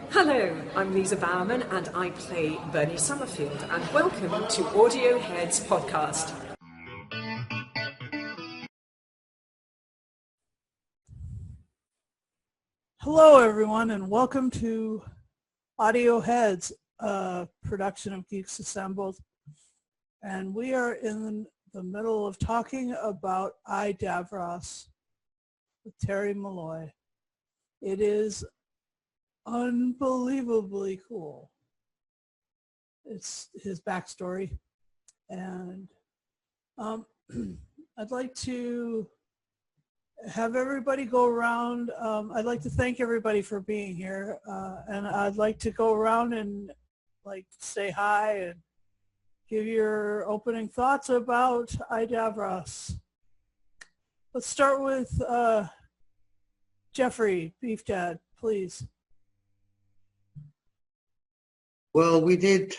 Hello, I'm Lisa Bowerman and I play Bernie Summerfield, and welcome to Audio Heads podcast. Hello, everyone, and welcome to Audio Heads, a production of Geeks Assembled. And we are in the middle of talking about Davros with Terry Malloy. It is unbelievably cool. It's his backstory. And I'd like to have everybody go around. I'd like to thank everybody for being here. And I'd like to go around and say hi and give your opening thoughts about Davros. Let's start with Jeffrey, Beef Dad, please. Well, we did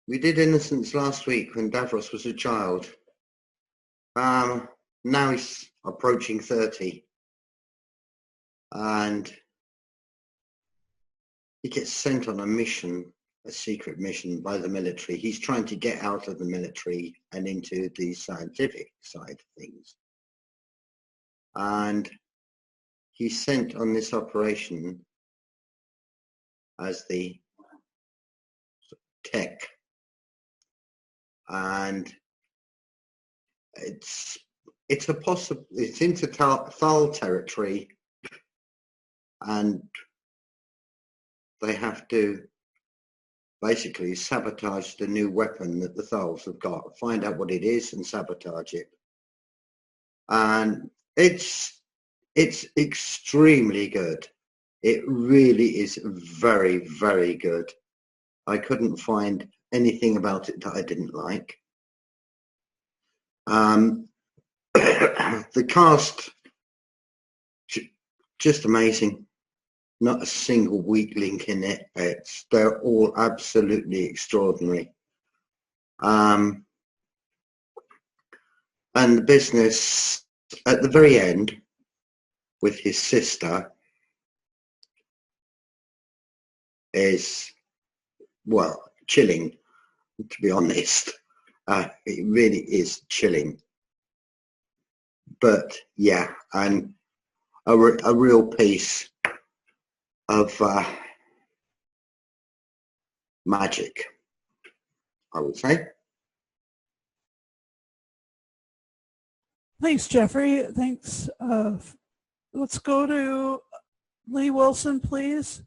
Innocence last week when Davros was a child. Now he's approaching 30, and he gets sent on a mission, a secret mission by the military. He's trying to get out of the military and into the scientific side of things. And he's sent on this operation as the tech. And it's into Thal territory, and they have to basically sabotage the new weapon that the Thals have got, find out what it is and sabotage it. And it's extremely good. It really is very, very good. I couldn't find anything about it that I didn't like. The cast, just amazing. Not a single weak link in it. They're all absolutely extraordinary. And the business at the very end with his sister is, well, chilling, to be honest. It really is chilling. But yeah, and a real piece of magic, I would say. Thanks, Jeffrey. Thanks. Let's go to Lee Wilson, please.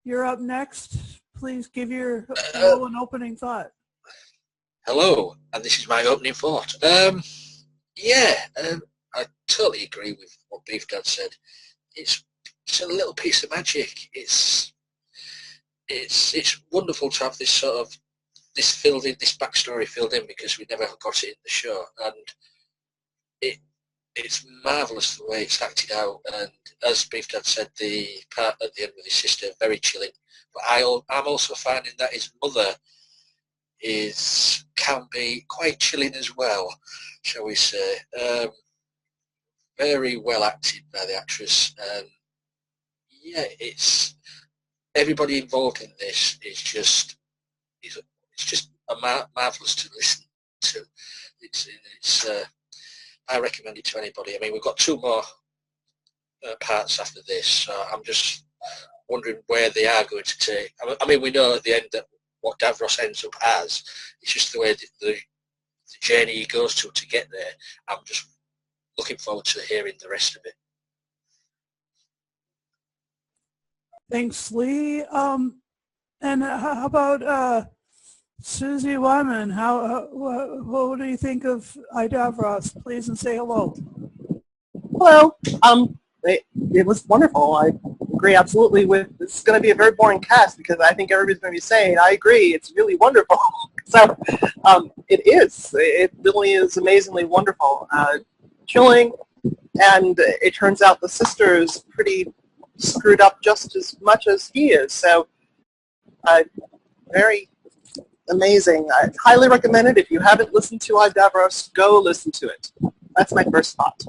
You're up next. Please give your an opening thought. Hello, and this is my opening thought. I totally agree with what Beef Dad said. It's a little piece of magic. It's wonderful to have this backstory filled in, because we never got it in the show, and it's marvellous the way it's acted out. And as Beef Dad said, the part at the end with his sister, very chilling. But I'm also finding that his mother can be quite chilling as well, shall we say. Very well acted by the actress. It's everybody involved in this is just marvelous to listen to. I recommend it to anybody. I mean, we've got two more parts after this, so I'm just wondering where they are going to take. I mean, we know at the end that what Davros ends up as. It's just the way the journey he goes to get there. I'm just looking forward to hearing the rest of it. Thanks, Lee. And how about Susie Wyman? What do you think of Davros? Please, and say hello. Hello. It was wonderful. I agree absolutely with. It's going to be a very boring cast, because I think everybody's going to be saying, "I agree. It's really wonderful." So, it is. It really is amazingly wonderful, chilling, and it turns out the sister is pretty screwed up just as much as he is. So, very amazing. I highly recommend it. If you haven't listened to Davros, go listen to it. That's my first thought.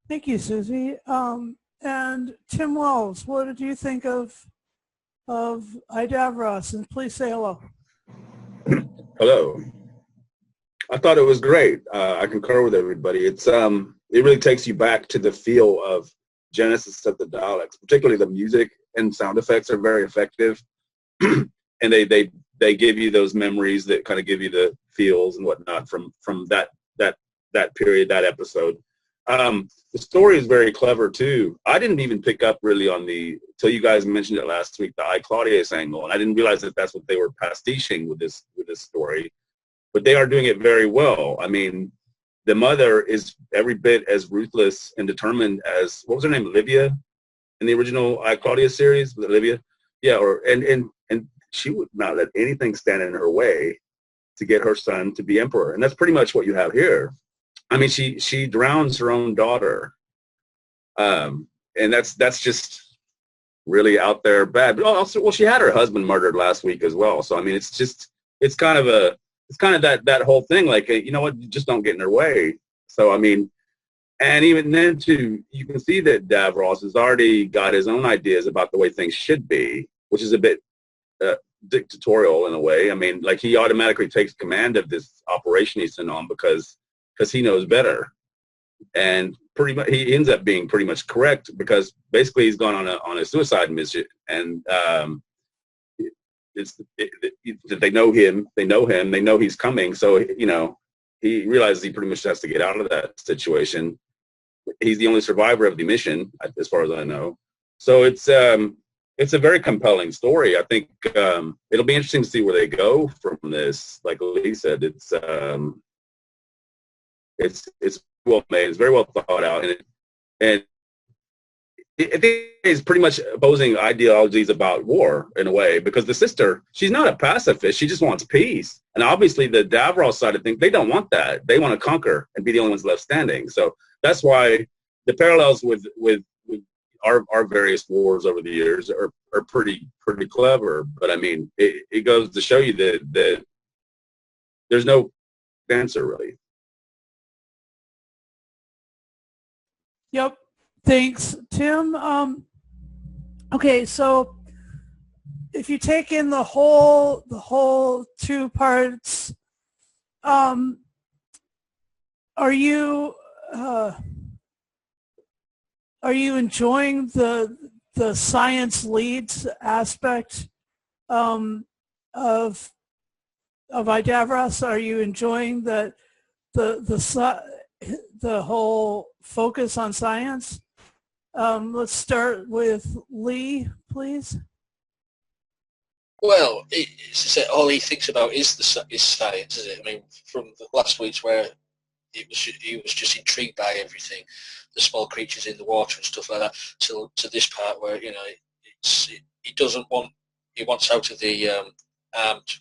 Thank you, Susie. And Tim Wells, what did you think of Davros? And please say hello. Hello. I thought it was great. I concur with everybody. It really takes you back to the feel of Genesis of the Daleks. Particularly the music and sound effects are very effective, and they give you those memories that kind of give you the feels and whatnot from that period, that episode. The story is very clever too. I didn't even pick up really on till you guys mentioned it last week, the I, Claudius angle, and I didn't realize that that's what they were pastiching with this story. But they are doing it very well. I mean, the mother is every bit as ruthless and determined as, what was her name, Livia, in the original I, Claudius series? Was it Livia? Yeah, and she would not let anything stand in her way to get her son to be emperor, and that's pretty much what you have here. I mean, she drowns her own daughter, and that's just really out there bad. But also, well, she had her husband murdered last week as well. So I mean, it's kind of that whole thing. Like, you know what, you just don't get in her way. So I mean, and even then too, you can see that Davros has already got his own ideas about the way things should be, which is a bit dictatorial in a way. I mean, like, he automatically takes command of this operation he's sent on because he knows better, and pretty much he ends up being pretty much correct, because basically he's gone on a suicide mission, and they know him, they know he's coming, so you know, he realizes he pretty much has to get out of that situation. He's the only survivor of the mission, as far as I know. So it's a very compelling story. I think it'll be interesting to see where they go from this. Like Lee said, it's well made. It's very well thought out, and I think it's pretty much opposing ideologies about war in a way, because the sister, she's not a pacifist. She just wants peace, and obviously the Davros side of things, they don't want that. They want to conquer and be the only ones left standing. So that's why the parallels with our various wars over the years are pretty clever. But I mean, it goes to show you that there's no answer really. Yep. Thanks, Tim. Okay, so if you take in the whole two parts, are you enjoying the science leads aspect of Davros? Are you enjoying the whole focus on science? Let's start with Lee, please. Well, all he thinks about is science, isn't it? I mean, from the last week's where he was just intrigued by everything, the small creatures in the water and stuff like that, to this part where, you know, he wants out of the armed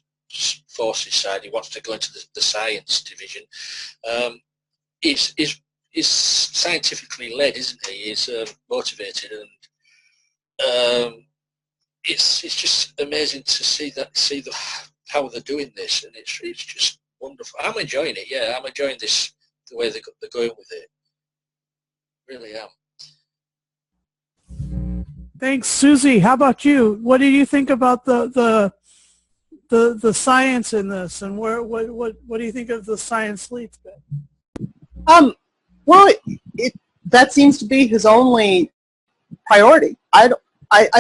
forces side. He wants to go into the science division. He's scientifically led, isn't he? He's motivated, and it's just amazing to see how they're doing this, and it's just wonderful. I'm enjoying it. Yeah, I'm enjoying this, the way they're going with it. Really am. Thanks, Susie. How about you? What do you think about the science in this, and what do you think of the science leads bit? Well, that seems to be his only priority. I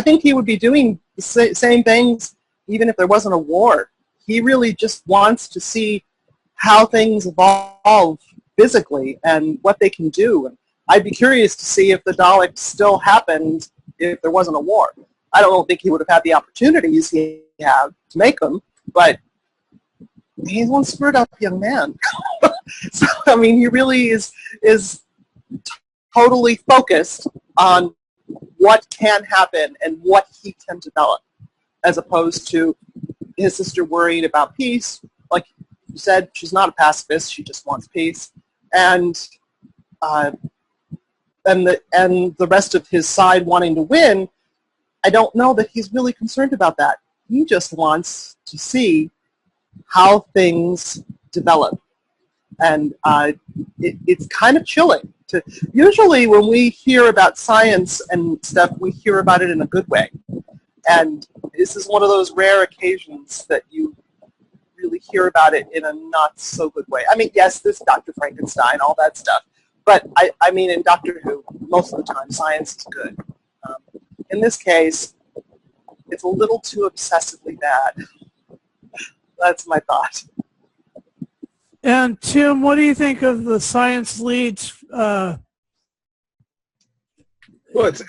think he would be doing the same things even if there wasn't a war. He really just wants to see how things evolve physically and what they can do. And I'd be curious to see if the Daleks still happened if there wasn't a war. I don't think he would have had the opportunities he had to make them, but he's one screwed up young man. So, I mean, he really is totally focused on what can happen and what he can develop, as opposed to his sister worrying about peace. Like you said, she's not a pacifist. She just wants peace. And the rest of his side wanting to win, I don't know that he's really concerned about that. He just wants to see how things develop. And it's kind of chilling. Usually when we hear about science and stuff, we hear about it in a good way. And this is one of those rare occasions that you really hear about it in a not so good way. I mean, yes, there's Dr. Frankenstein, all that stuff. But I mean, in Doctor Who, most of the time, science is good. In this case, it's a little too obsessively bad. That's my thought. And Tim, what do you think of the science leads? Well, it's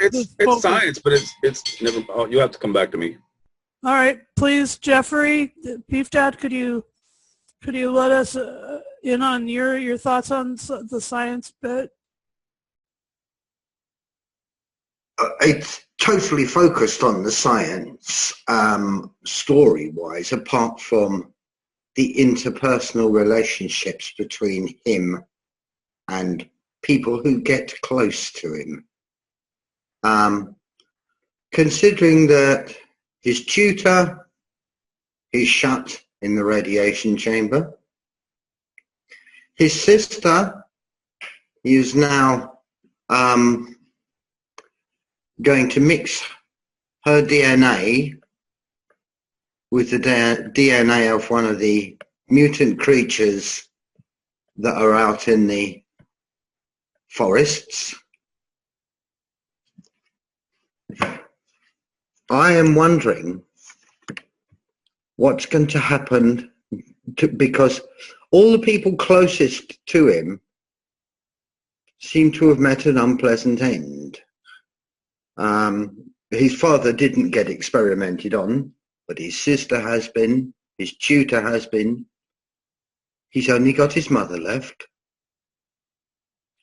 science, but it's never. Oh, you have to come back to me. All right, please, Jeffrey, Beef Dad, could you let us in on your thoughts on the science bit? It's totally focused on the science, story-wise, apart from the interpersonal relationships between him and people who get close to him. Considering that his tutor is shut in the radiation chamber, his sister is now going to mix her DNA with the DNA of one of the mutant creatures that are out in the forests. I am wondering what's going to happen because all the people closest to him seem to have met an unpleasant end. His father didn't get experimented on, but his sister has been, his tutor has been. He's only got his mother left.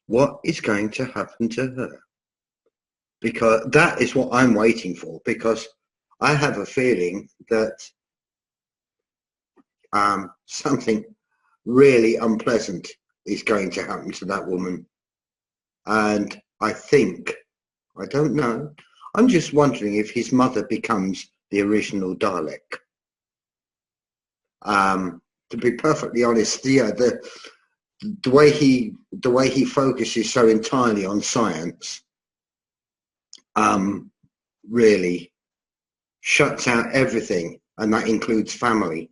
What is going to happen to her? Because that is what I'm waiting for, because I have a feeling that something really unpleasant is going to happen to that woman. And I think, I don't know, I'm just wondering if his mother becomes the original Dalek. To be perfectly honest, yeah, the way he focuses so entirely on science really shuts out everything, and that includes family.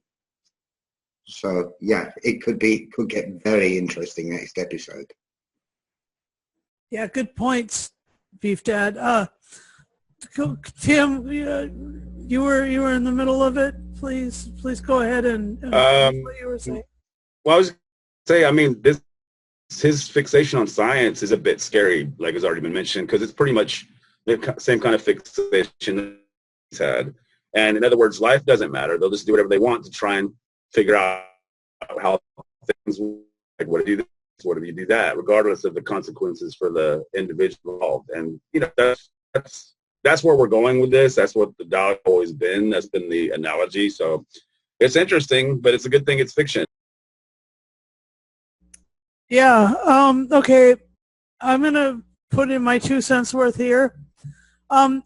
So yeah, it could get very interesting next episode. Yeah, good points, Beef Dad. Tim, you were in the middle of it. Please go ahead and what you were saying. Well, I was say, I mean, his fixation on science is a bit scary, like has already been mentioned, because it's pretty much the same kind of fixation he's had. And in other words, life doesn't matter. They'll just do whatever they want to try and figure out how things work. Like, what do you do this? What do you do that? Regardless of the consequences for the individual involved. And that's where we're going with this. That's what the Dalek always been. That's been the analogy. So it's interesting, but it's a good thing it's fiction. Yeah. Okay. I'm gonna put in my 2 cents worth here.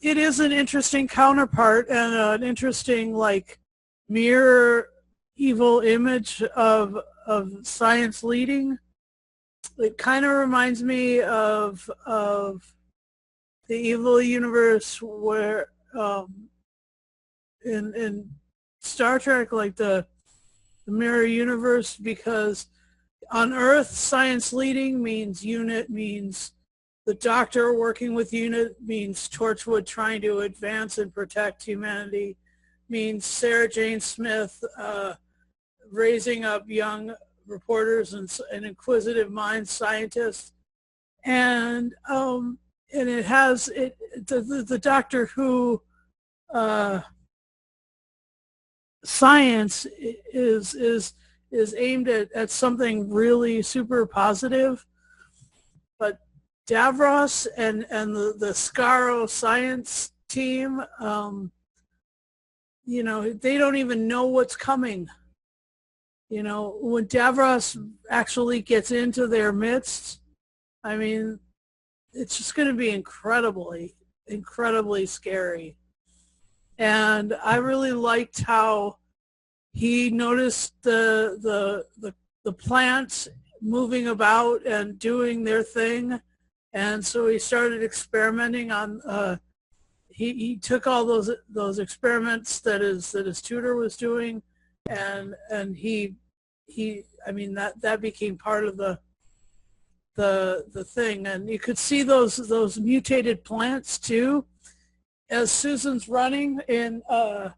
It is an interesting counterpart and an interesting mirror evil image of science leading. It kind of reminds me of the evil universe where in Star Trek, like the mirror universe, because on Earth, science leading means unit, means the Doctor working with unit, means Torchwood trying to advance and protect humanity, means Sarah Jane Smith raising up young reporters and inquisitive minds, scientists, and it has the Doctor Who science is aimed at something really super positive, but Davros and the Skaro science team, they don't even know what's coming. When Davros actually gets into their midst, I mean, it's just going to be incredibly scary. And I really liked how he noticed the plants moving about and doing their thing. And so he started experimenting on, he took all those experiments that his tutor was doing, and he I mean, that became part of the thing. And you could see those mutated plants too, as Susan's running in on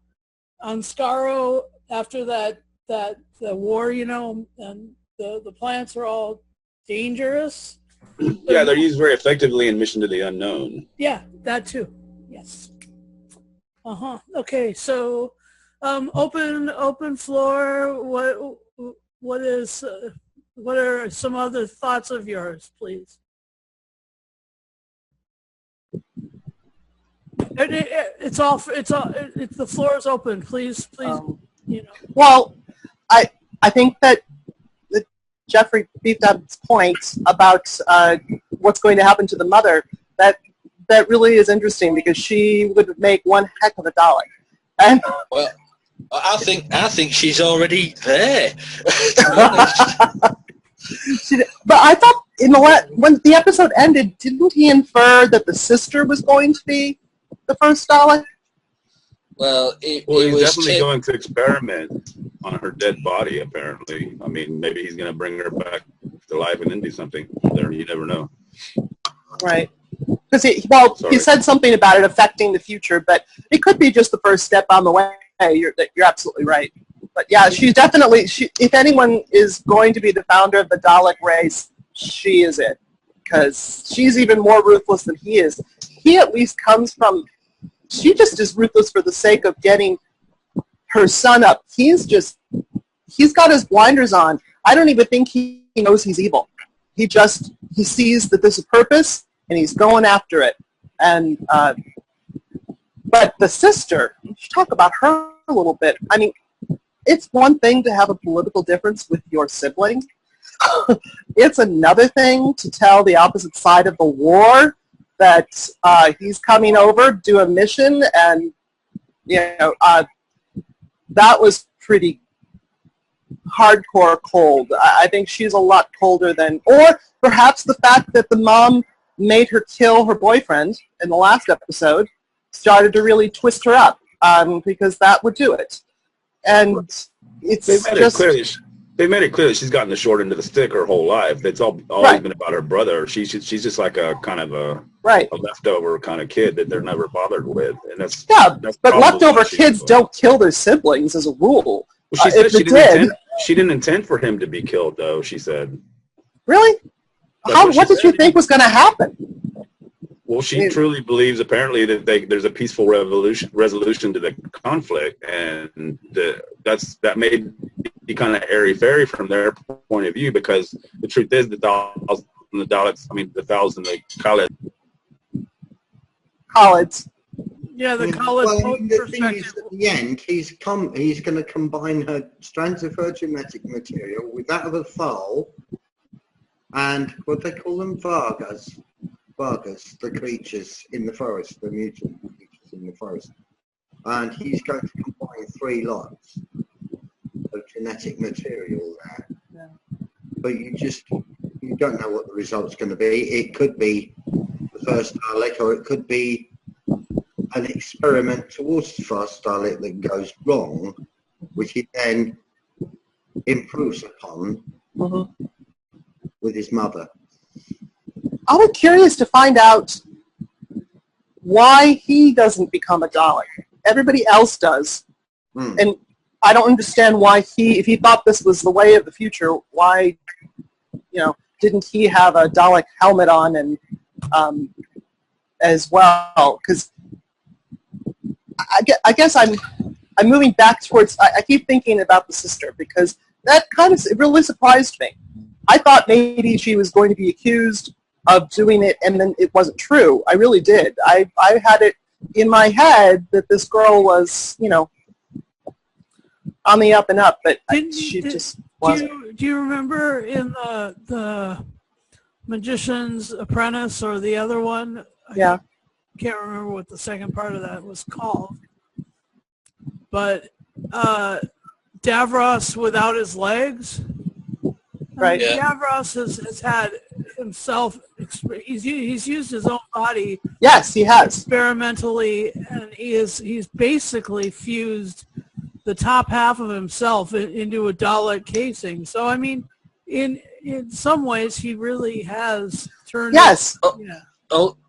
Skaro after the war, you know, and the plants are all dangerous. Yeah, they're used very effectively in Mission to the Unknown. Yeah, that too. Yes. Okay, so open floor. What are some other thoughts of yours, please? The floor is open. Please, you know. Well, I think that Jeffrey beefed up his point about what's going to happen to the mother. That really is interesting, because she would make one heck of a Dalek. And well, I think she's already there. But I thought when the episode ended, didn't he infer that the sister was going to be the first Dalek? Well, he's definitely going to experiment on her dead body, apparently. I mean, maybe he's going to bring her back to life and then do something there. You never know. Right. Because he said something about it affecting the future, but it could be just the first step on the way. You're absolutely right. But yeah, she's definitely, if anyone is going to be the founder of the Dalek race, she is it. Because she's even more ruthless than he is. He at least comes from, she just is ruthless for the sake of getting her son up. He's got his blinders on. I don't even think he knows he's evil. He sees that there's a purpose, and he's going after it. And but the sister, let's talk about her a little bit. I mean, it's one thing to have a political difference with your sibling. It's another thing to tell the opposite side of the war that he's coming over, do a mission, and that was pretty hardcore cold. I think she's a lot colder than, or perhaps the fact that the mom made her kill her boyfriend in the last episode started to really twist her up, because that would do it. And They made it clear that she's gotten the short end of the stick her whole life. It's always right. been about her brother. She's just like a kind of a leftover kind of kid that they're never bothered with. And that's but leftover kids don't kill their siblings as a rule. Well, she said she didn't intend for him to be killed, though. She said. Really? What did you think was going to happen? Well, she truly believes, apparently, that there's a peaceful resolution to the conflict, and that may be kind of airy-fairy from their point of view, because the truth is the Thals and the Daleks, the Thals and the Kaleds. Yeah, the Kaled. The thing is, at the end, he's going to combine her strands of her genetic material with that of a Thal, and what they call them, Vargas, the creatures in the forest, the mutant creatures in the forest. And he's going to combine 3 lots of genetic material there. Yeah. But you don't know what the result's going to be. It could be the first Dalek, or it could be an experiment towards the first Dalek that goes wrong, which he then improves upon with his mother. I'll be curious to find out why he doesn't become a Dalek. Everybody else does. And I don't understand why if he thought this was the way of the future, why, didn't he have a Dalek helmet on and as well? Because I guess I'm moving back towards, I keep thinking about the sister, because that it really surprised me. I thought maybe she was going to be accused of doing it, and then it wasn't true. I really did. I had it in my head that this girl was, on the up and up, but she just wasn't. Do you remember in the Magician's Apprentice, or the other one? Yeah. I can't remember what the second part of that was called. But Davros without his legs, Right. mean, Yeah. Davros has had himself, he's used his own body Yes, he has. experimentally, and he's basically fused the top half of himself into a Dalek casing. So I mean, in some ways, he really has turned. Yes. Yeah.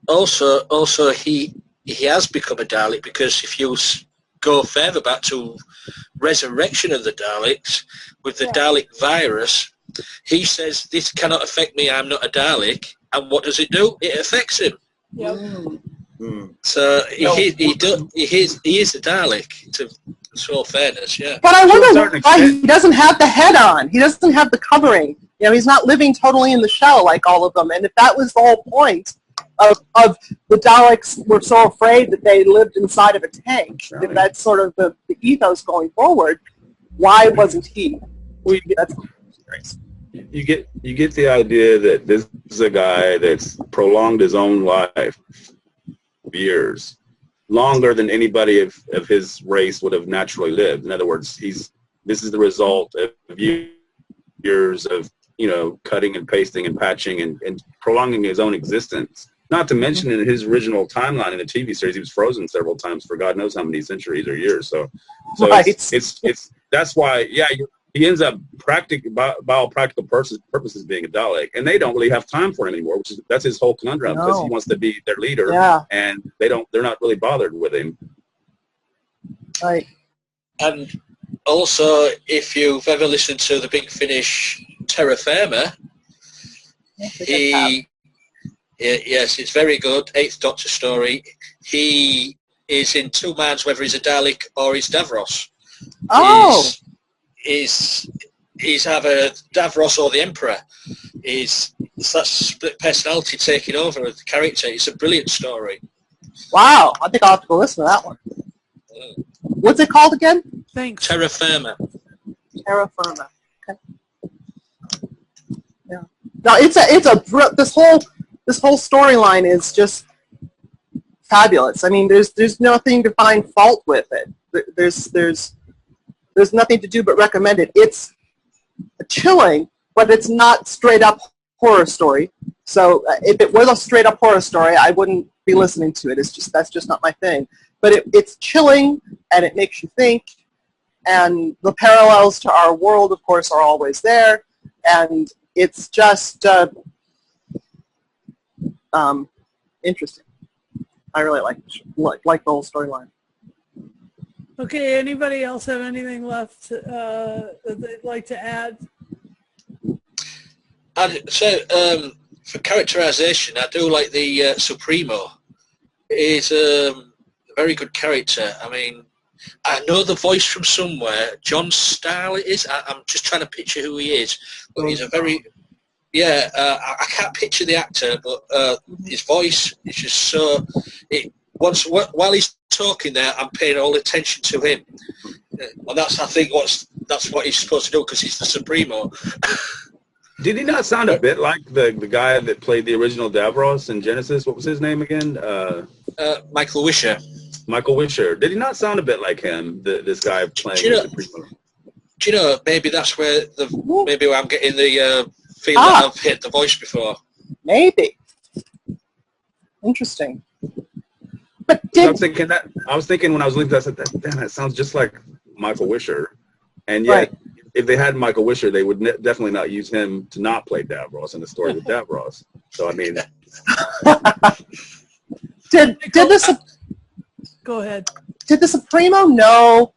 Also, he has become a Dalek because if you go further back to Resurrection of the Daleks with the Dalek virus, he says this cannot affect me. I'm not a Dalek, and what does it do? It affects him. Yep. So he is a Dalek. To show fairness, yeah. But I To a wonder certain why extent. he doesn't have the head on. He doesn't have the covering. You know, he's not living totally in the shell like all of them. And if that was the whole point of the Daleks were so afraid that they lived inside of a tank, if that's sort of the ethos going forward, why wasn't he? That's You get the idea that this is a guy that's prolonged his own life years, longer than anybody of his race would have naturally lived. In other words, this is the result of years of, cutting and pasting and patching and prolonging his own existence. Not to mention in his original timeline in the TV series, he was frozen several times for God knows how many centuries or years. So right. it's that's why, he ends up by all practical purposes being a Dalek, and they don't really have time for him anymore. That's his whole conundrum, because he wants to be their leader, and they're not really bothered with him. Right. And also, if you've ever listened to the Big Finish Terra Firma, yes, it's very good. Eighth Doctor story. He is in two minds whether he's a Dalek or he's Davros. Oh. He's either Davros or the Emperor. It's that split personality taking over of the character. It's a brilliant story. Wow. I think I'll have to go listen to that one. What's it called again? Thanks. Terra Firma. Terra Firma. Okay. Yeah. No, this whole storyline is just fabulous. I mean, there's nothing to find fault with it. There's nothing to do but recommend it. It's chilling, but it's not straight up horror story. So if it was a straight up horror story, I wouldn't be listening to it. That's just not my thing. But it's chilling, and it makes you think. And the parallels to our world, of course, are always there. And it's just interesting. I really like the whole storyline. Okay, anybody else have anything left that they'd like to add? So, for characterization, I do like the Supremo. He's a very good character. I mean, I know the voice from somewhere. John Stahl it is. I'm just trying to picture who he is. But he's a very... Yeah, I can't picture the actor, but his voice is just so... While he's talking there, I'm paying all attention to him. And that's, I think, that's what he's supposed to do, because he's the Supremo. Did he not sound a bit like the guy that played the original Davros in Genesis? What was his name again? Michael Wisher. Michael Wisher. Did he not sound a bit like him, this guy playing the Supremo? Do you know, maybe that's where I'm getting the feel that I've hit the voice before. Maybe. Interesting. But I was thinking when I was looking at that, I said, that sounds just like Michael Wisher. And yet, if they had Michael Wisher, they would definitely not use him to not play Davros in the story with Davros. So, I mean... Go ahead. Did the Supremo know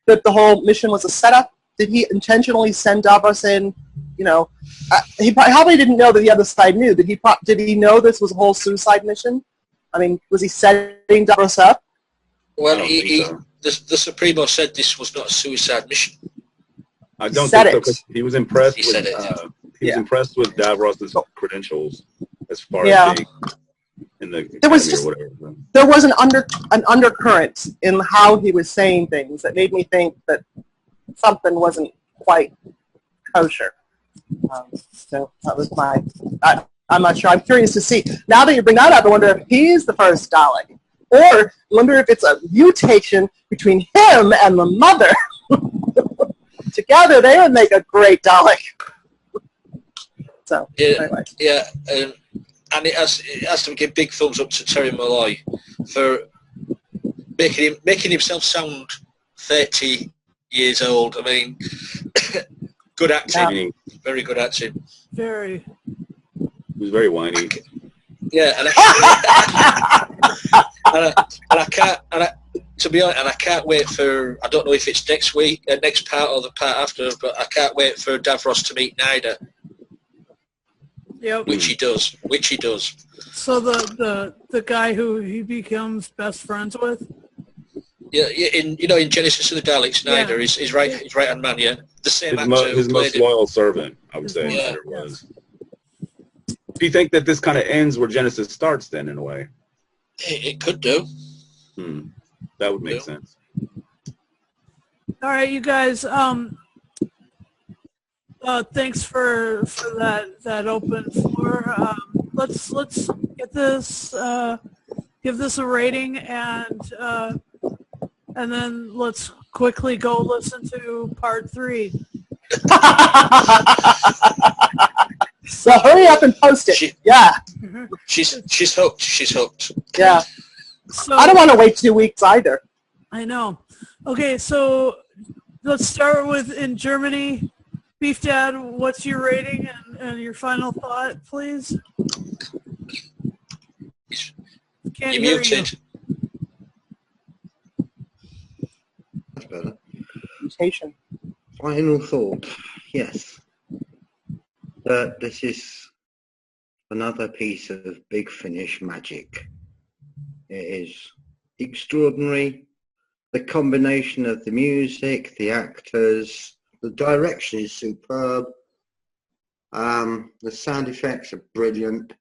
that the whole mission was a setup? Did he intentionally send Davros in? He probably didn't know that the other side knew. Did he know this was a whole suicide mission? I mean, was he setting Davros up? Well, the Supremo said this was not a suicide mission. I don't think so, because he was impressed with impressed with Davros' credentials as far as being in the academy or whatever. There was an undercurrent in how he was saying things that made me think that something wasn't quite kosher. So that was I'm not sure. I'm curious to see. Now that you bring that up, I wonder if he's the first Dalek. Or I wonder if it's a mutation between him and the mother. Together, they would make a great Dalek. So Yeah, anyway. yeah, and it has to give big thumbs up to Terry Malloy for making himself sound 30 years old. I mean, good acting, very good acting. Very. He was very whiny. Yeah, and I can't, to be honest, and I can't wait for, I don't know if it's next week, next part or the part after, but I can't wait for Davros to meet Nida. Yep. Which he does. So the guy who he becomes best friends with. Yeah, in Genesis of the Daleks, Snyder is his right hand man. Yeah, the same actor His most loyal servant, I would say. Yeah. It was. Do you think that this kind of ends where Genesis starts, then, in a way? It could do. That would make sense. All right, you guys. Thanks for that open floor. Let's get this. Give this a rating, and then let's quickly go listen to part 3. So hurry up and post it. She's hooked. She's hooked. Yeah. So, I don't want to wait 2 weeks either. I know. Okay, so let's start with in Germany. Beef Dad, what's your rating and your final thought, please? Can't You're hear muted. you. That's better. Mutation. Final thought. Yes. This is another piece of Big Finish magic. It is extraordinary. The combination of the music, the actors, the direction is superb. The sound effects are brilliant.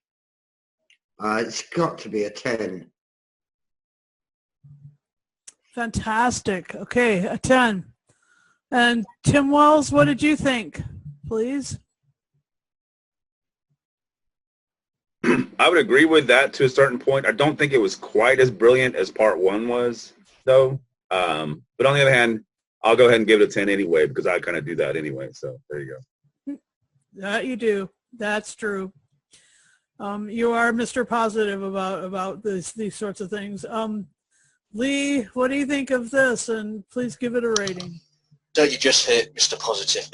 It's got to be a 10. Fantastic. Okay, a 10. And Tim Wells, what did you think, please? I would agree with that to a certain point. I don't think it was quite as brilliant as part 1 was, though. But on the other hand, I'll go ahead and give it a 10 anyway, because I kind of do that anyway. So there you go. That you do. That's true. You are Mr. Positive about these sorts of things. Lee, what do you think of this? And please give it a rating. Don't you just hit Mr. Positive?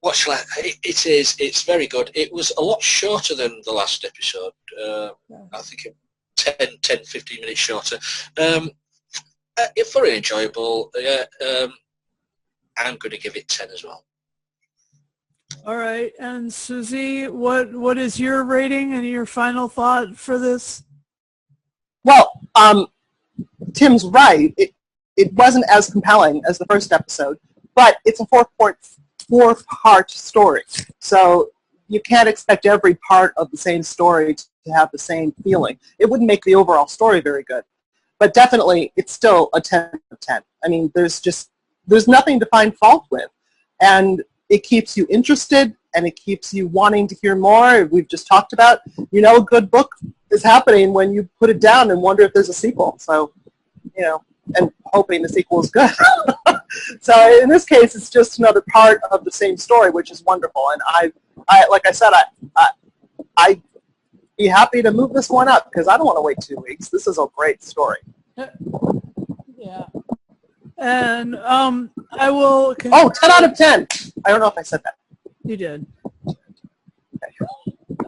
What shall I? It's very good. It was a lot shorter than the last episode. I think 10, 15 minutes shorter. It's very enjoyable. I'm going to give it 10 as well. All right. And Susie, what is your rating and your final thought for this? Well, Tim's right. It wasn't as compelling as the first episode, but it's a 4-part story. So you can't expect every part of the same story to have the same feeling. It wouldn't make the overall story very good. But definitely, it's still a 10 out of 10. I mean, there's nothing to find fault with. And it keeps you interested, and it keeps you wanting to hear more. We've just talked about, a good book is happening when you put it down and wonder if there's a sequel. So, and hoping the sequel is good. So in this case, it's just another part of the same story, which is wonderful. And I like I said, I'd be happy to move this one up because I don't want to wait 2 weeks. This is a great story. Yeah. And I will... 10 out of 10. I don't know if I said that. You did.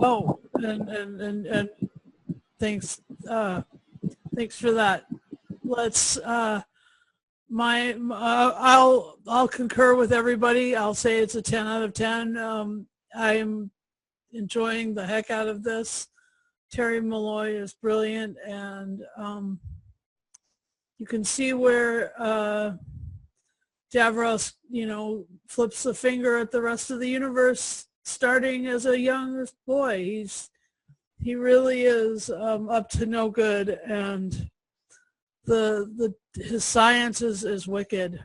Oh, and thanks for that. Let's I'll concur with everybody. I'll say it's a 10 out of 10. I'm enjoying the heck out of this. Terry Malloy is brilliant, and you can see where Davros, flips the finger at the rest of the universe starting as a young boy. He really is up to no good, and his science is wicked.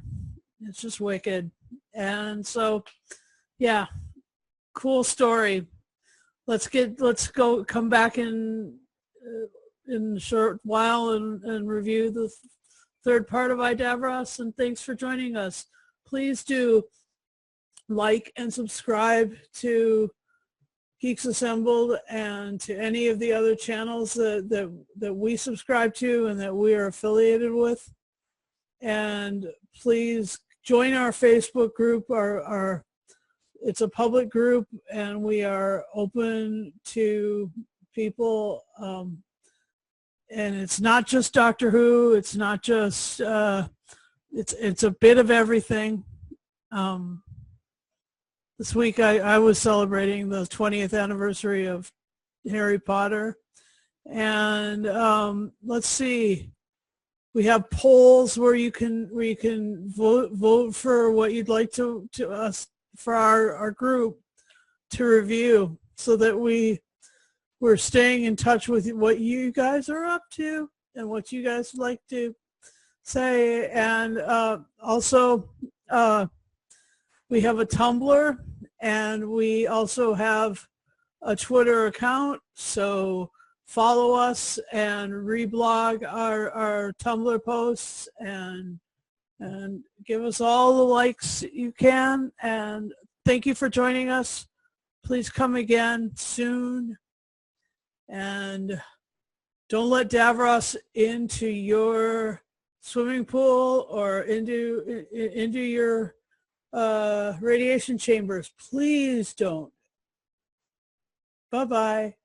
It's just wicked. And so, yeah, cool story. Let's come back in a short while and review the third part of Davros, and thanks for joining us. Please do like and subscribe to Geeks Assembled and to any of the other channels that we subscribe to and that we are affiliated with. And please join our Facebook group. It's a public group, and we are open to people. And it's not just Doctor Who. It's not just. It's a bit of everything. This week I was celebrating the 20th anniversary of Harry Potter, and let's see. We have polls where you can vote for what you'd like to us for our group to review, so that we're staying in touch with what you guys are up to and what you guys like to say. And also we have a Tumblr, and we also have a Twitter account, so follow us and reblog our Tumblr posts and give us all the likes you can. And thank you for joining us. Please come again soon. And don't let Davros into your swimming pool or into your radiation chambers. Please don't. Bye-bye.